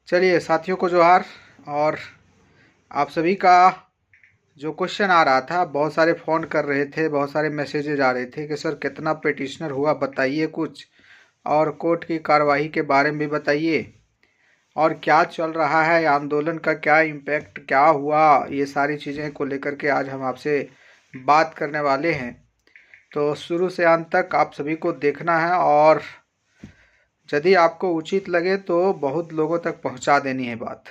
चलिए साथियों को जोहार। और आप सभी का जो क्वेश्चन आ रहा था, बहुत सारे फ़ोन कर रहे थे, बहुत सारे मैसेजेज आ रहे थे कि सर कितना पिटिशनर हुआ बताइए कुछ, और कोर्ट की कार्रवाई के बारे में भी बताइए, और क्या चल रहा है आंदोलन का, क्या इम्पैक्ट क्या हुआ, ये सारी चीज़ें को लेकर के आज हम आपसे बात करने वाले हैं। तो शुरू से अंत तक आप सभी को देखना है, और यदि आपको उचित लगे तो बहुत लोगों तक पहुंचा देनी है बात।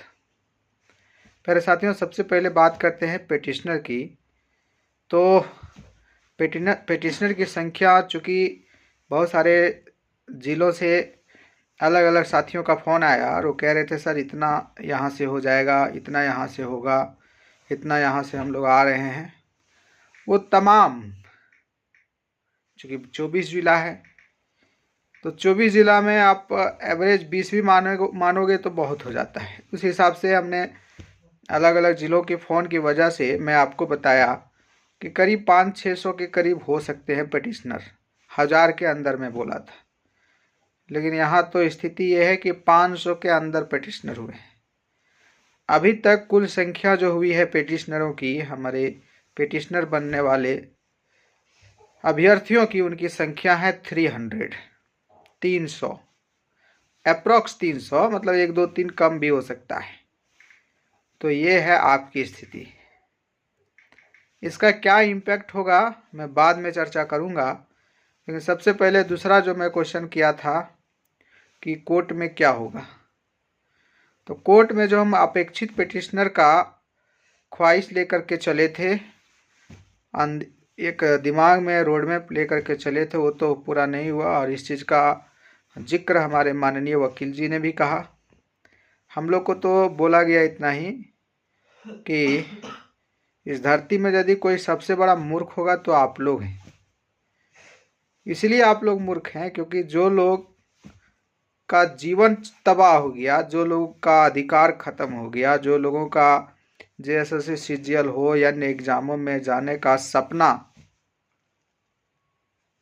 पहले साथियों सबसे पहले बात करते हैं पिटिशनर की। तो पिटिशनर की संख्या, चूँकि बहुत सारे ज़िलों से अलग अलग साथियों का फ़ोन आया और वो कह रहे थे सर इतना यहाँ से हो जाएगा, इतना यहाँ से होगा, इतना यहाँ से हम लोग आ रहे हैं। वो तमाम, चूँकि 24 ज़िला है तो 24 ज़िला में आप एवरेज 20 भी मानोगे तो बहुत हो जाता है। उस हिसाब से हमने अलग अलग ज़िलों के फ़ोन की वजह से मैं आपको बताया कि करीब 500-600 के करीब हो सकते हैं पिटिशनर, 1000 के अंदर में बोला था। लेकिन यहाँ तो स्थिति ये है कि 500 के अंदर पिटिशनर हुए हैं। अभी तक कुल संख्या जो हुई है पिटिशनरों की, हमारे पिटिशनर बनने वाले अभ्यर्थियों की, उनकी संख्या है 300 अप्रॉक्स 300, मतलब 1 2 3 कम भी हो सकता है। तो ये है आपकी स्थिति। इसका क्या इम्पैक्ट होगा मैं बाद में चर्चा करूंगा, लेकिन सबसे पहले दूसरा जो मैं क्वेश्चन किया था कि कोर्ट में क्या होगा। तो कोर्ट में जो हम अपेक्षित पिटिशनर का ख्वाहिश लेकर के चले थे, एक दिमाग में रोड मैप लेकर के चले थे, वो तो पूरा नहीं हुआ। और इस चीज़ का जिक्र हमारे माननीय वकील जी ने भी कहा। हम लोग को तो बोला गया इतना ही कि इस धरती में यदि कोई सबसे बड़ा मूर्ख होगा तो आप लोग हैं। इसलिए आप लोग मूर्ख हैं क्योंकि जो लोग का जीवन तबाह हो गया, जो लोगों का अधिकार खत्म हो गया, जो लोगों का जेएसएससी सीजीएल हो या अन्य एग्जामों में जाने का सपना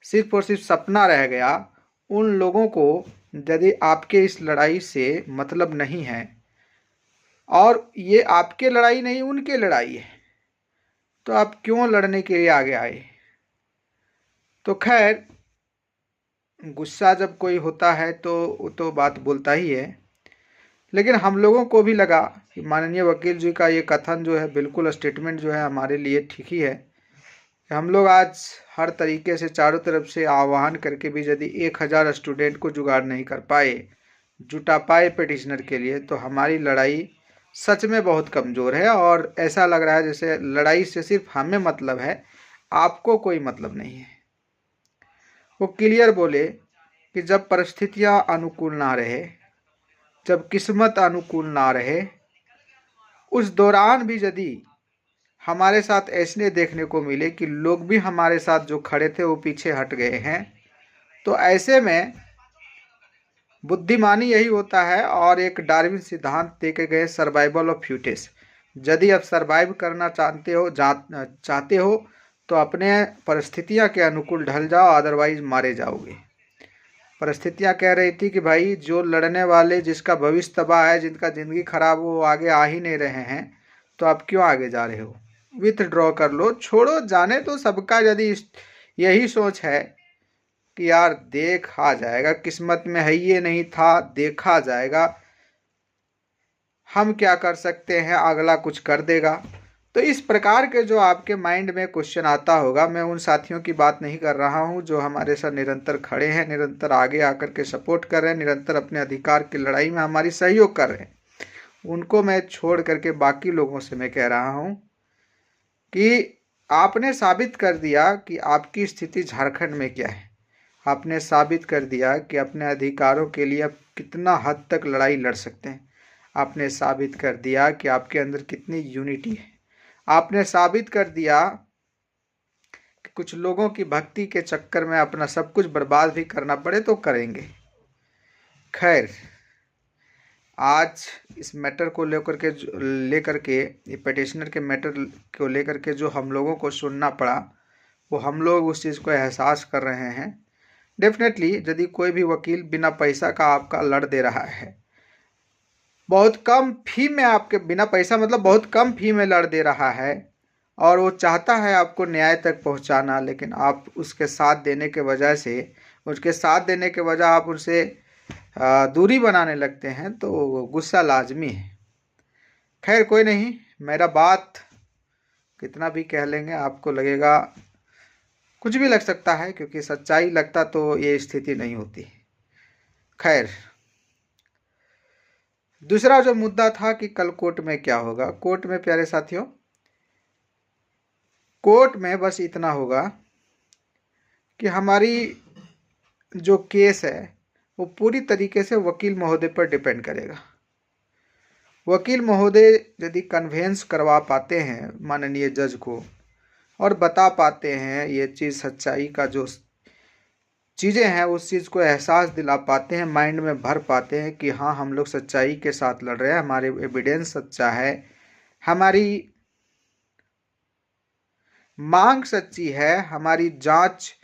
सिर्फ और सिर्फ सपना रह गया, उन लोगों को यदि आपके इस लड़ाई से मतलब नहीं है, और ये आपके लड़ाई नहीं उनके लड़ाई है, तो आप क्यों लड़ने के लिए आगे आए। तो खैर, गुस्सा जब कोई होता है तो वो तो बात बोलता ही है। लेकिन हम लोगों को भी लगा कि माननीय वकील जी का ये कथन जो है, बिल्कुल स्टेटमेंट जो है हमारे लिए ठीक ही है कि हम लोग आज हर तरीके से चारों तरफ से आह्वान करके भी यदि 1000 स्टूडेंट को जुगाड़ नहीं कर पाए, जुटा पाए पिटिशनर के लिए, तो हमारी लड़ाई सच में बहुत कमज़ोर है। और ऐसा लग रहा है जैसे लड़ाई से सिर्फ हमें मतलब है, आपको कोई मतलब नहीं है। वो क्लियर बोले कि जब परिस्थितियां अनुकूल ना रहे, जब किस्मत अनुकूल ना रहे, उस दौरान भी यदि हमारे साथ ऐसे देखने को मिले कि लोग भी हमारे साथ जो खड़े थे वो पीछे हट गए हैं, तो ऐसे में बुद्धिमानी यही होता है। और एक डार्विन सिद्धांत देके गए, सर्वाइवल ऑफ फिटेस्ट। यदि आप सर्वाइव करना चाहते हो तो अपने परिस्थितियां के अनुकूल ढल जाओ, अदरवाइज मारे जाओगे। परिस्थितियां कह रही थी कि भाई जो लड़ने वाले, जिसका भविष्य तबाह है, जिनका ज़िंदगी खराब हो, वो आगे आ ही नहीं रहे हैं, तो आप क्यों आगे जा रहे हो, विथड्रॉ कर लो, छोड़ो जाने। तो सबका यदि यही सोच है कि यार देखा जाएगा, किस्मत में है ये नहीं था, देखा जाएगा, हम क्या कर सकते हैं, अगला कुछ कर देगा। तो इस प्रकार के जो आपके माइंड में क्वेश्चन आता होगा, मैं उन साथियों की बात नहीं कर रहा हूं जो हमारे साथ निरंतर खड़े हैं, निरंतर आगे आकर के सपोर्ट कर रहे हैं, निरंतर अपने अधिकार की लड़ाई में हमारी सहयोग कर रहे हैं। उनको मैं छोड़ करके बाकी लोगों से मैं कह रहा हूं कि आपने साबित कर दिया कि आपकी स्थिति झारखंड में क्या है। आपने साबित कर दिया कि अपने अधिकारों के लिए आप कितना हद तक लड़ाई लड़ सकते हैं। आपने साबित कर दिया कि आपके अंदर कितनी यूनिटी है। आपने साबित कर दिया कि कुछ लोगों की भक्ति के चक्कर में अपना सब कुछ बर्बाद भी करना पड़े तो करेंगे। खैर, आज इस मैटर को लेकर के ये पिटिशनर के मैटर को लेकर के जो हम लोगों को सुनना पड़ा, वो हम लोग उस चीज़ को एहसास कर रहे हैं। डेफिनेटली यदि कोई भी वकील बिना पैसा का आपका लड़ दे रहा है, बहुत कम फी में, आपके बिना पैसा मतलब बहुत कम फी में लड़ दे रहा है, और वो चाहता है आपको न्याय तक पहुंचाना, लेकिन आप उसके साथ देने के वजह से, उसके साथ देने के वजह आप उनसे दूरी बनाने लगते हैं, तो गुस्सा लाजमी है। खैर कोई नहीं, मेरा बात कितना भी कह लेंगे आपको लगेगा, कुछ भी लग सकता है, क्योंकि सच्चाई लगता तो ये स्थिति नहीं होती। खैर, दूसरा जो मुद्दा था कि कल कोर्ट में क्या होगा। कोर्ट में प्यारे साथियों, कोर्ट में बस इतना होगा कि हमारी जो केस है वो पूरी तरीके से वकील महोदय पर डिपेंड करेगा। वकील महोदय यदि कन्वेंस करवा पाते हैं माननीय जज को, और बता पाते हैं ये चीज़, सच्चाई का जो चीज़ें हैं उस चीज़ को एहसास दिला पाते हैं, माइंड में भर पाते हैं कि हाँ हम लोग सच्चाई के साथ लड़ रहे हैं, हमारे एविडेंस सच्चा है, हमारी मांग सच्ची है, हमारी जांच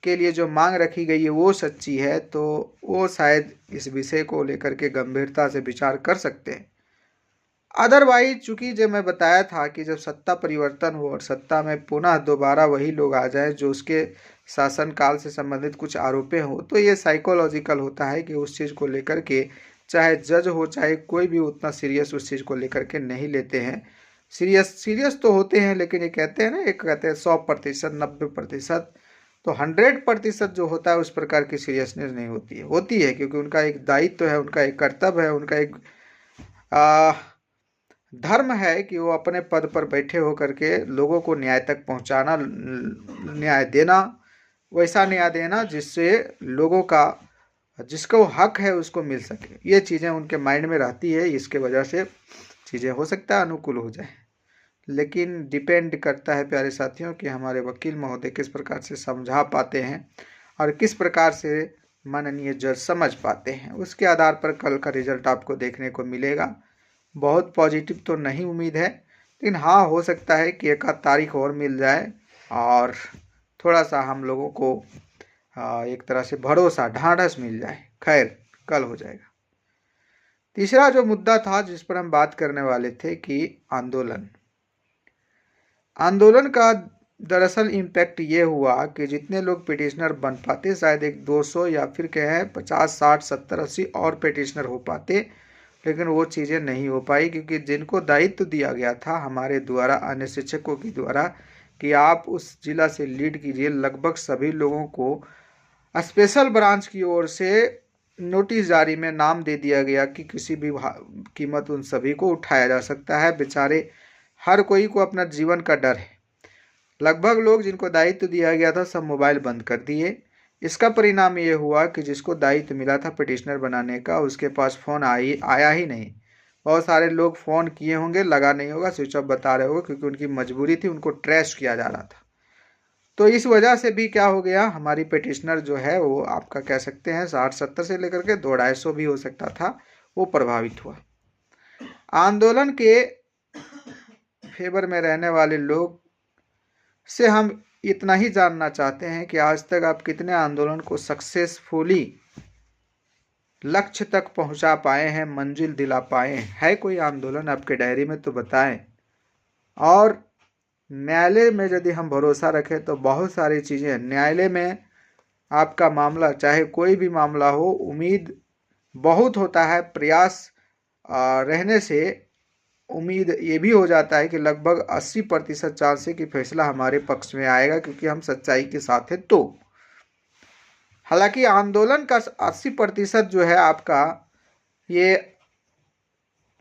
के लिए जो मांग रखी गई है वो सच्ची है, तो वो शायद इस विषय को लेकर के गंभीरता से विचार कर सकते हैं। अदरवाइज चूंकि जब मैं बताया था कि जब सत्ता परिवर्तन हो और सत्ता में पुनः दोबारा वही लोग आ जाएं जो उसके शासनकाल से संबंधित कुछ आरोपें हो, तो ये साइकोलॉजिकल होता है कि उस चीज़ को लेकर के चाहे जज हो चाहे कोई भी उतना सीरियस उस चीज़ को लेकर के नहीं लेते हैं। सीरियस तो होते हैं, लेकिन ये कहते हैं ना, एक कहते हैं 100%, 90%, तो 100% जो होता है उस प्रकार की सीरियसनेस नहीं होती है क्योंकि उनका एक दायित्व है, उनका एक कर्तव्य है, उनका एक धर्म है कि वो अपने पद पर बैठे होकर के लोगों को न्याय तक पहुंचाना, न्याय देना, वैसा न्याय देना जिससे लोगों का जिसको हक है उसको मिल सके। ये चीज़ें उनके माइंड में रहती है, इसके वजह से चीज़ें हो सकता है अनुकूल हो जाए, लेकिन डिपेंड करता है प्यारे साथियों कि हमारे वकील महोदय किस प्रकार से समझा पाते हैं और किस प्रकार से माननीय जज समझ पाते हैं। उसके आधार पर कल का रिजल्ट आपको देखने को मिलेगा। बहुत पॉजिटिव तो नहीं उम्मीद है, लेकिन हाँ हो सकता है कि एक आध तारीख और मिल जाए और थोड़ा सा हम लोगों को एक तरह से भरोसा, ढांढस मिल जाए। खैर कल हो जाएगा। तीसरा जो मुद्दा था जिस पर हम बात करने वाले थे कि आंदोलन का दरअसल इम्पैक्ट ये हुआ कि जितने लोग पिटिशनर बन पाते, शायद एक 200 या फिर कहें 50, 60, 70, 80 और पिटिशनर हो पाते, लेकिन वो चीज़ें नहीं हो पाई क्योंकि जिनको दायित्व दिया गया था हमारे द्वारा, अन्य शिक्षकों के द्वारा कि आप उस जिला से लीड कीजिए, लगभग सभी लोगों को स्पेशल ब्रांच की ओर से नोटिस जारी में नाम दे दिया गया कि किसी भी कीमत उन सभी को उठाया जा सकता है। बेचारे हर कोई को अपना जीवन का डर है। लगभग लोग जिनको दायित्व दिया गया था सब मोबाइल बंद कर दिए। इसका परिणाम ये हुआ कि जिसको दायित्व मिला था पिटिशनर बनाने का उसके पास फ़ोन आया ही नहीं। बहुत सारे लोग फ़ोन किए होंगे, लगा नहीं होगा, स्विच ऑफ बता रहे होंगे क्योंकि उनकी मजबूरी थी, उनको ट्रेस किया जा रहा था। तो इस वजह से भी क्या हो गया, हमारी पिटिशनर जो है वो आपका कह सकते हैं 60-70 से लेकर के 200-250 भी हो सकता था, वो प्रभावित हुआ। आंदोलन के फेवर में रहने वाले लोग से हम इतना ही जानना चाहते हैं कि आज तक आप कितने आंदोलन को सक्सेसफुली लक्ष्य तक पहुंचा पाए हैं, मंजिल दिला पाए हैं। है कोई आंदोलन आपके डायरी में तो बताएं। और न्यायालय में यदि हम भरोसा रखें तो बहुत सारी चीज़ें, न्यायालय में आपका मामला चाहे कोई भी मामला हो, उम्मीद बहुत होता है, प्रयास रहने से उम्मीद ये भी हो जाता है कि लगभग 80% चांस है कि फैसला हमारे पक्ष में आएगा क्योंकि हम सच्चाई के साथ हैं। तो हालांकि आंदोलन का 80% जो है आपका ये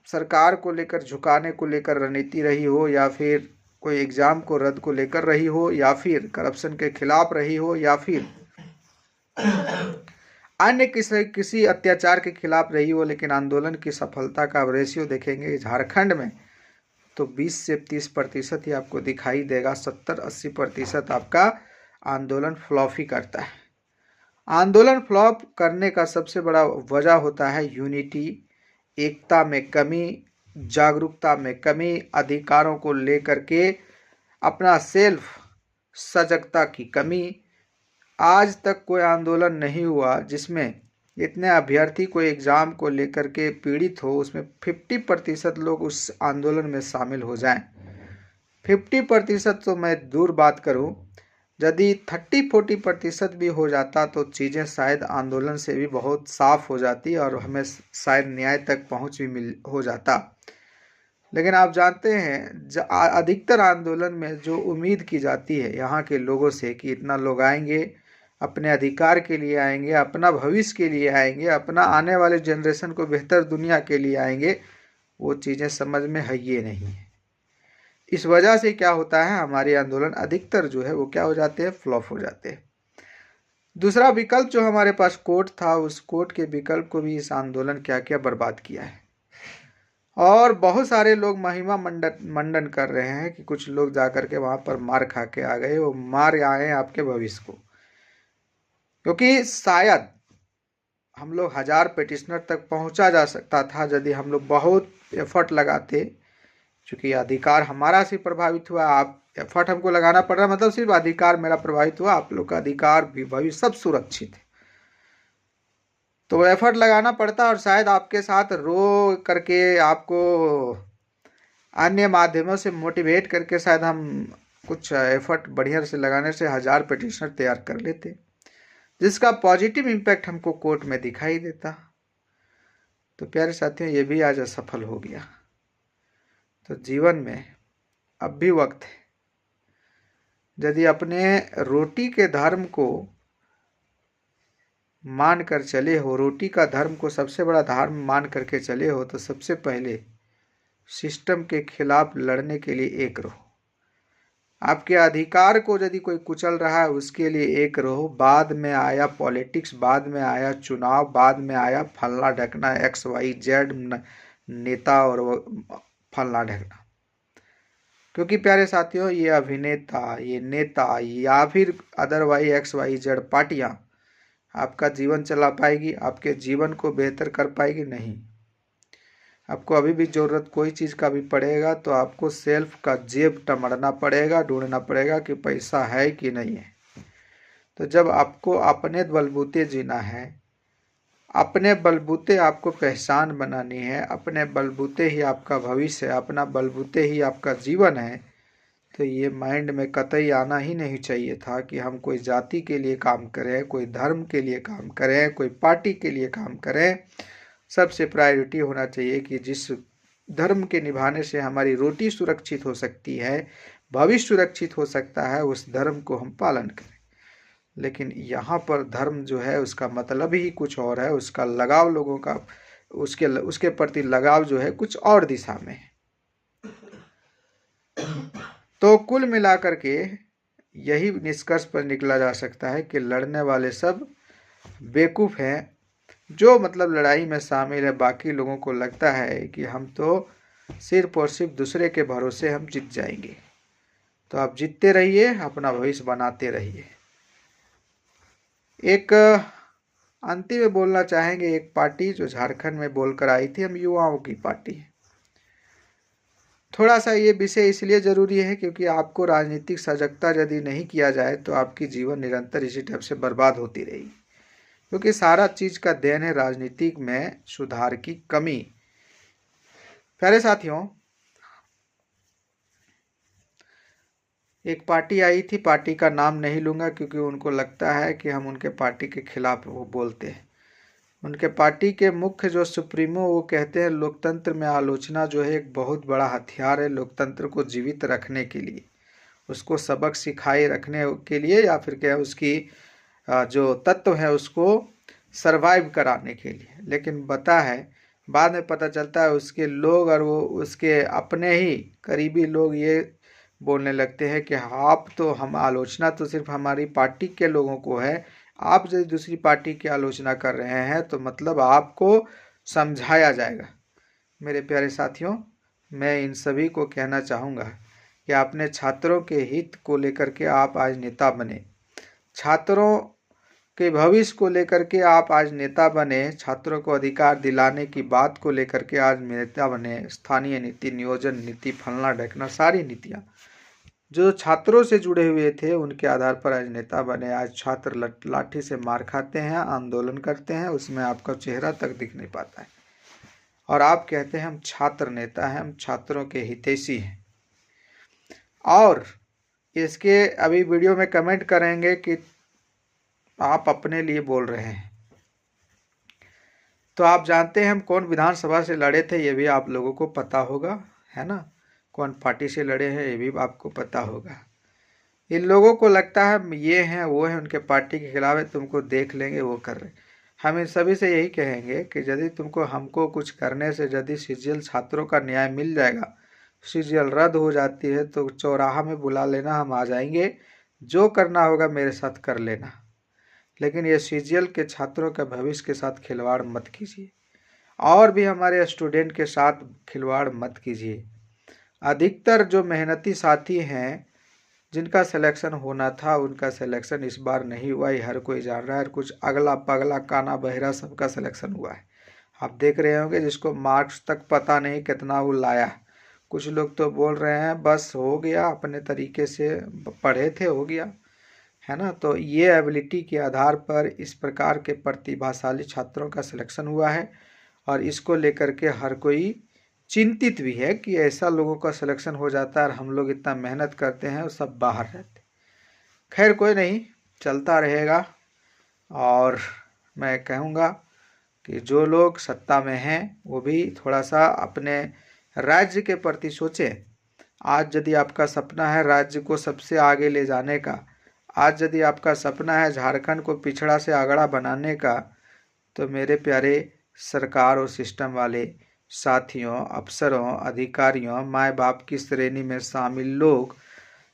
सरकार को लेकर, झुकाने को लेकर रणनीति रही हो, या फिर कोई एग्जाम को रद्द को लेकर रही हो, या फिर करप्शन के खिलाफ रही हो, या फिर अन्य किसी अत्याचार के खिलाफ रही हो, लेकिन आंदोलन की सफलता का रेशियो देखेंगे झारखंड में तो 20 से 30% ही आपको दिखाई देगा। 70-80% आपका आंदोलन फ्लॉप ही करता है। आंदोलन फ्लॉप करने का सबसे बड़ा वजह होता है यूनिटी, एकता में कमी, जागरूकता में कमी, अधिकारों को लेकर के अपना सेल्फ सजगता की कमी। आज तक कोई आंदोलन नहीं हुआ जिसमें इतने अभ्यर्थी कोई एग्ज़ाम को लेकर के पीड़ित हो, उसमें 50% लोग उस आंदोलन में शामिल हो जाएं। 50% तो मैं दूर बात करूं, यदि 30-40% भी हो जाता तो चीज़ें शायद आंदोलन से भी बहुत साफ हो जाती और हमें शायद न्याय तक पहुंच भी हो जाता। लेकिन आप जानते हैं अधिकतर आंदोलन में जो उम्मीद की जाती है यहाँ के लोगों से कि इतना लोग आएंगे, अपने अधिकार के लिए आएंगे, अपना भविष्य के लिए आएंगे, अपना आने वाले जनरेशन को बेहतर दुनिया के लिए आएंगे, वो चीज़ें समझ में है ये नहीं है। इस वजह से क्या होता है, हमारे आंदोलन अधिकतर जो है वो क्या हो जाते हैं, फ्लॉप हो जाते हैं। दूसरा विकल्प जो हमारे पास कोर्ट था, उस कोर्ट के विकल्प को भी इस आंदोलन क्या क्या बर्बाद किया है। और बहुत सारे लोग महिमा मंडन कर रहे हैं कि कुछ लोग जाकर के वहां पर मार खा के आ गए, वो मार आए आपके भविष्य को, क्योंकि शायद हम लोग 1000 पिटिशनर तक पहुंचा जा सकता था यदि हम लोग बहुत एफर्ट लगाते। क्योंकि अधिकार हमारा से प्रभावित हुआ, आप एफर्ट हमको लगाना पड़ रहा, मतलब सिर्फ अधिकार मेरा प्रभावित हुआ, आप लोग का अधिकार भी भविष्य सब सुरक्षित है, तो एफर्ट लगाना पड़ता और शायद आपके साथ रो करके आपको अन्य माध्यमों से मोटिवेट करके शायद हम कुछ एफर्ट बढ़िया से लगाने से 1000 पिटिशनर तैयार कर लेते, जिसका पॉजिटिव इम्पैक्ट हमको कोर्ट में दिखाई देता। तो प्यारे साथियों, ये भी आज असफल हो गया। तो जीवन में अब भी वक्त है, यदि अपने रोटी के धर्म को मान कर चले हो, रोटी का धर्म को सबसे बड़ा धर्म मान करके चले हो, तो सबसे पहले सिस्टम के खिलाफ लड़ने के लिए एक रहो। आपके अधिकार को यदि कोई कुचल रहा है उसके लिए एक रहो। बाद में आया पॉलिटिक्स, बाद में आया चुनाव, बाद में आया फलना ढकना, XYZ नेता और फलना ढकना। क्योंकि प्यारे साथियों, ये अभिनेता, ये नेता या फिर अदरवाइज XYZ पार्टियां आपका जीवन चला पाएगी, आपके जीवन को बेहतर कर पाएगी? नहीं। आपको अभी भी ज़रूरत कोई चीज़ का भी पड़ेगा तो आपको सेल्फ का जेब टमड़ना पड़ेगा, ढूंढना पड़ेगा कि पैसा है कि नहीं है। तो जब आपको अपने बलबूते जीना है, अपने बलबूते आपको पहचान बनानी है, अपने बलबूते ही आपका भविष्य है, अपना बलबूते ही आपका जीवन है, तो ये माइंड में कतई आना ही नहीं चाहिए था कि हम कोई जाति के लिए काम करें, कोई धर्म के लिए काम करें, कोई पार्टी के लिए काम करें। सबसे प्रायोरिटी होना चाहिए कि जिस धर्म के निभाने से हमारी रोटी सुरक्षित हो सकती है, भविष्य सुरक्षित हो सकता है, उस धर्म को हम पालन करें। लेकिन यहाँ पर धर्म जो है उसका मतलब ही कुछ और है, उसका लगाव लोगों का उसके प्रति लगाव जो है कुछ और दिशा में है। तो कुल मिलाकर के यही निष्कर्ष पर निकला जा सकता है कि लड़ने वाले सब बेवकूफ़ हैं, जो मतलब लड़ाई में शामिल है। बाकी लोगों को लगता है कि हम तो सिर्फ और सिर्फ दूसरे के भरोसे हम जीत जाएंगे। तो आप जीतते रहिए, अपना भविष्य बनाते रहिए। एक अंतिम में बोलना चाहेंगे, एक पार्टी जो झारखंड में बोलकर आई थी, हम युवाओं की पार्टी है। थोड़ा सा ये विषय इसलिए ज़रूरी है क्योंकि आपको राजनीतिक सजगता यदि नहीं किया जाए तो आपकी जीवन निरंतर इसी ढंग से बर्बाद होती रहेगी, क्योंकि सारा चीज़ का देन है राजनीतिक में सुधार की कमी। प्यारे साथियों, एक पार्टी आई थी, पार्टी का नाम नहीं लूँगा क्योंकि उनको लगता है कि हम उनके पार्टी के खिलाफ वो बोलते हैं। उनके पार्टी के मुख्य जो सुप्रीमो, वो कहते हैं लोकतंत्र में आलोचना जो है एक बहुत बड़ा हथियार है लोकतंत्र को जीवित रखने के लिए, उसको सबक सिखाए रखने के लिए, या फिर क्या उसकी जो तत्व है उसको सरवाइव कराने के लिए। लेकिन बाद में पता चलता है उसके लोग और वो उसके अपने ही करीबी लोग ये बोलने लगते हैं कि आप तो हम आलोचना तो सिर्फ हमारी पार्टी के लोगों को है, आप यदि दूसरी पार्टी की आलोचना कर रहे हैं तो मतलब आपको समझाया जाएगा। मेरे प्यारे साथियों, मैं इन सभी को कहना चाहूँगा कि अपने छात्रों के हित को लेकर के आप आज नेता बने, छात्रों के भविष्य को लेकर के आप आज नेता बने, छात्रों को अधिकार दिलाने की बात को लेकर के आज नेता बने। स्थानीय नीति, नियोजन नीति, फलना ढकना, सारी नीतियाँ जो छात्रों से जुड़े हुए थे उनके आधार पर आज नेता बने। आज छात्र लाठी से मार खाते हैं, आंदोलन करते हैं, उसमें आपका चेहरा तक दिख नहीं पाता है, और आप कहते हैं हम छात्र नेता हैं, हम छात्रों के हितैषी हैं। और इसके अभी वीडियो में कमेंट करेंगे कि आप अपने लिए बोल रहे हैं। तो आप जानते हैं हम कौन विधानसभा से लड़े थे, ये भी आप लोगों को पता होगा, है ना। कौन पार्टी से लड़े हैं ये भी आपको पता होगा। इन लोगों को लगता है ये हैं वो हैं, उनके पार्टी के खिलाफ है, तुमको देख लेंगे, वो कर रहे। हम इन सभी से यही कहेंगे कि यदि तुमको हमको कुछ करने से यदि सीजीएल छात्रों का न्याय मिल जाएगा, सीजीएल रद्द हो जाती है तो चौराहा में बुला लेना, हम आ जाएंगे, जो करना होगा मेरे साथ कर लेना। लेकिन ये सीजीएल के छात्रों के भविष्य के साथ खिलवाड़ मत कीजिए, और भी हमारे स्टूडेंट के साथ खिलवाड़ मत कीजिए। अधिकतर जो मेहनती साथी हैं जिनका सिलेक्शन होना था उनका सिलेक्शन इस बार नहीं हुआ, ये हर कोई जान रहा है। कुछ अगला पगला काना बहरा सबका सिलेक्शन हुआ है। आप देख रहे होंगे जिसको मार्क्स तक पता नहीं कितना वो लाया। कुछ लोग तो बोल रहे हैं बस हो गया, अपने तरीके से पढ़े थे हो गया, है ना। तो ये एबिलिटी के आधार पर इस प्रकार के प्रतिभाशाली छात्रों का सिलेक्शन हुआ है, और इसको लेकर के हर कोई चिंतित भी है कि ऐसा लोगों का सिलेक्शन हो जाता है और हम लोग इतना मेहनत करते हैं और सब बाहर रहते। खैर कोई नहीं, चलता रहेगा। और मैं कहूँगा कि जो लोग सत्ता में हैं वो भी थोड़ा सा अपने राज्य के प्रति सोचें। आज यदि आपका सपना है राज्य को सबसे आगे ले जाने का, आज यदि आपका सपना है झारखंड को पिछड़ा से आगड़ा बनाने का, तो मेरे प्यारे सरकार और सिस्टम वाले साथियों, अफसरों, अधिकारियों, माँ बाप की श्रेणी में शामिल लोग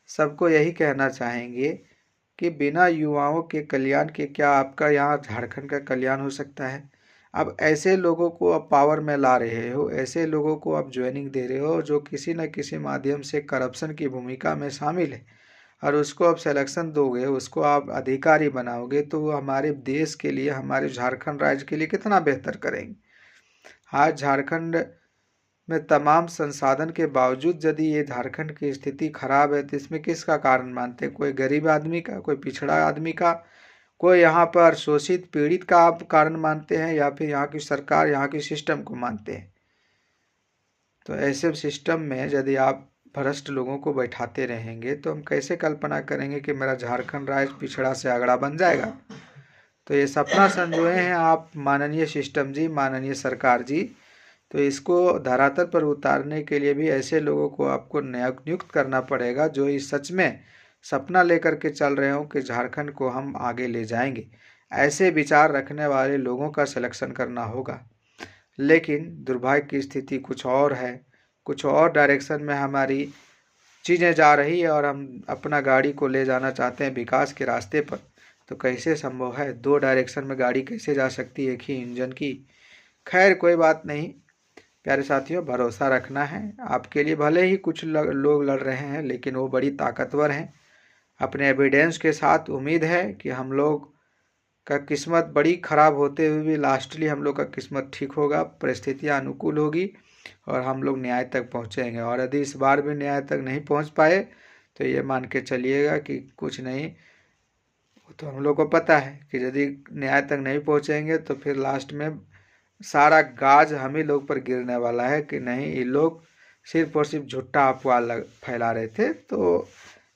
सबको यही कहना चाहेंगे कि बिना युवाओं के कल्याण के क्या आपका यहाँ झारखंड का कल्याण हो सकता है। अब ऐसे लोगों को आप पावर में ला रहे हो, ऐसे लोगों को आप ज्वाइनिंग दे रहे हो जो किसी न किसी माध्यम से करप्शन की भूमिका में शामिल है, और उसको आप सिलेक्शन दोगे, उसको आप अधिकारी बनाओगे, तो वो हमारे देश के लिए, हमारे झारखंड राज्य के लिए कितना बेहतर करेंगे। आज झारखंड में तमाम संसाधन के बावजूद यदि ये झारखंड की स्थिति खराब है तो इसमें किसका कारण मानते हैं? कोई गरीब आदमी का, कोई पिछड़ा आदमी का, कोई यहाँ पर शोषित पीड़ित का आप कारण मानते हैं, या फिर यहाँ की सरकार, यहाँ की सिस्टम को मानते हैं? तो ऐसे सिस्टम में यदि आप भ्रष्ट लोगों को बैठाते रहेंगे तो हम कैसे कल्पना करेंगे कि मेरा झारखंड राज्य पिछड़ा से आगड़ा बन जाएगा। तो ये सपना संजोए हैं आप माननीय सिस्टम जी, माननीय सरकार जी। तो इसको धरातल पर उतारने के लिए भी ऐसे लोगों को आपको नियुक्त करना पड़ेगा जो इस सच में सपना लेकर के चल रहे हो कि झारखंड को हम आगे ले जाएंगे। ऐसे विचार रखने वाले लोगों का सिलेक्शन करना होगा। लेकिन दुर्भाग्य की स्थिति कुछ और है, कुछ और डायरेक्शन में हमारी चीज़ें जा रही है, और हम अपना गाड़ी को ले जाना चाहते हैं विकास के रास्ते पर। तो कैसे संभव है? दो डायरेक्शन में गाड़ी कैसे जा सकती है एक ही इंजन की? खैर कोई बात नहीं प्यारे साथियों, भरोसा रखना है आपके लिए। भले ही कुछ लोग लड़ रहे हैं लेकिन वो बड़ी ताकतवर हैं अपने एविडेंस के साथ। उम्मीद है कि हम लोग का किस्मत बड़ी ख़राब होते हुए भी लास्टली हम लोग का किस्मत ठीक होगा, परिस्थितियाँ अनुकूल होगी और हम लोग न्याय तक पहुँचेंगे। और यदि इस बार भी न्याय तक नहीं पहुँच पाए तो ये मान के चलिएगा कि कुछ नहीं, तो हम लोग को पता है कि यदि न्याय तक नहीं पहुँचेंगे तो फिर लास्ट में सारा गाज हम ही लोग पर गिरने वाला है कि नहीं ये लोग सिर्फ और सिर्फ झूठा अफवाह फैला रहे थे। तो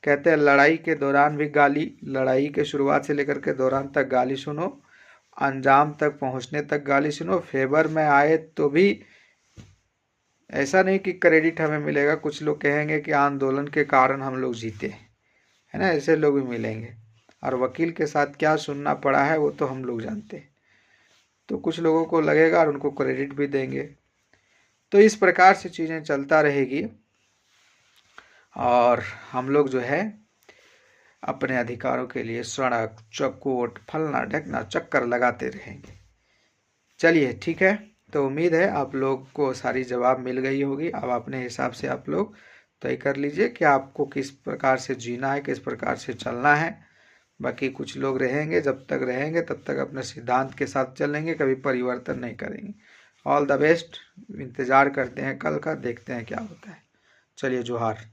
कहते हैं लड़ाई के दौरान भी गाली, लड़ाई के शुरुआत से लेकर के दौरान तक गाली सुनो, अंजाम तक पहुंचने तक गाली सुनो। फेवर में आए तो भी ऐसा नहीं कि क्रेडिट हमें मिलेगा। कुछ लोग कहेंगे कि आंदोलन के कारण हम लोग जीते, है ना, ऐसे लोग भी मिलेंगे। और वकील के साथ क्या सुनना पड़ा है वो तो हम लोग जानते हैं। तो कुछ लोगों को लगेगा और उनको क्रेडिट भी देंगे। तो इस प्रकार से चीज़ें चलता रहेगी और हम लोग जो है अपने अधिकारों के लिए सड़क, चौकोट, फलना ढकना चक्कर लगाते रहेंगे। चलिए ठीक है, तो उम्मीद है आप लोग को सारी जवाब मिल गई होगी। अब अपने हिसाब से आप लोग तय कर लीजिए कि आपको किस प्रकार से जीना है, किस प्रकार से चलना है। बाकी कुछ लोग रहेंगे, जब तक रहेंगे तब तक अपने सिद्धांत के साथ चलेंगे, कभी परिवर्तन नहीं करेंगे। ऑल द बेस्ट, इंतज़ार करते हैं कल का, देखते हैं क्या होता है। चलिए जोहार।